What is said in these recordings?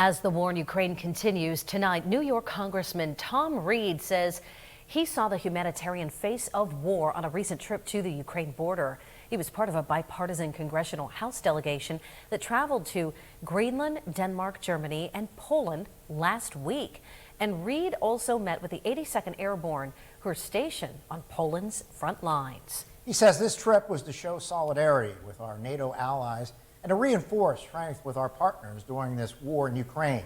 As the war in Ukraine continues tonight, New York Congressman Tom Reed says he saw the humanitarian face of war on a recent trip to the Ukraine border. He was part of a bipartisan congressional House delegation that traveled to Greenland, Denmark, Germany, and Poland last week. And Reed also met with the 82nd Airborne, who are stationed on Poland's front lines. He says this trip was to show solidarity with our NATO allies and to reinforce strength with our partners during this war in Ukraine.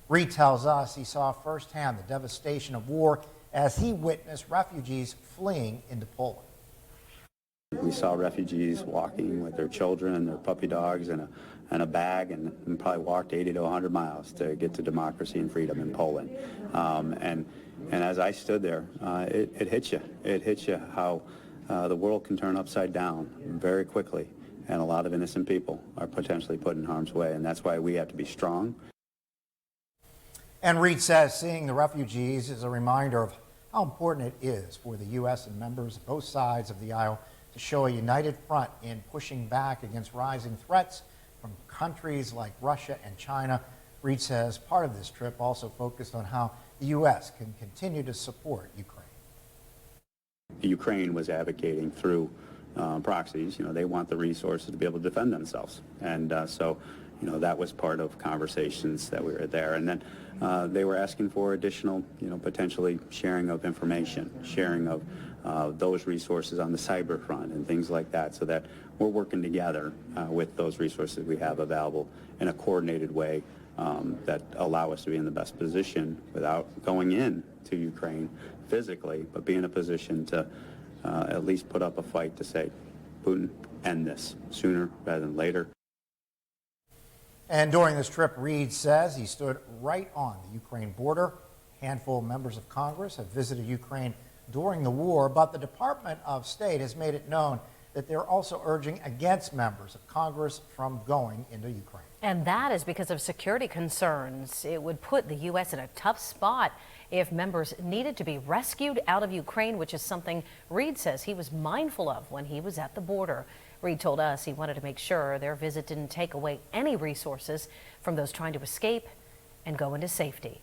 Reed tells us he saw firsthand the devastation of war as he witnessed refugees fleeing into Poland. We saw refugees walking with their children and their puppy dogs and a bag and probably walked 80 to 100 miles to get to democracy and freedom in Poland. And as I stood there, it hit you. It hits you how the world can turn upside down very quickly, and a lot of innocent people are potentially put in harm's way, and that's why we have to be strong. And Reed says seeing the refugees is a reminder of how important it is for the U.S. and members of both sides of the aisle to show a united front in pushing back against rising threats from countries like Russia and China. Reed says part of this trip also focused on how the U.S. can continue to support Ukraine. Ukraine was advocating through proxies. They want the resources to be able to defend themselves. And so that was part of conversations that we were there. And then they were asking for additional, potentially sharing of information, sharing of those resources on the cyber front and things like that, so that we're working together with those resources we have available in a coordinated way that allow us to be in the best position without going in to Ukraine physically, but be in a position to at least put up a fight to say, Putin, end this sooner rather than later. And during this trip, Reed says he stood right on the Ukraine border. A handful of members of Congress have visited Ukraine during the war, but the Department of State has made it known that they're also urging against members of Congress from going into Ukraine. And that is because of security concerns. It would put the U.S. in a tough spot if members needed to be rescued out of Ukraine, which is something Reed says he was mindful of when he was at the border. Reed told us he wanted to make sure their visit didn't take away any resources from those trying to escape and go into safety.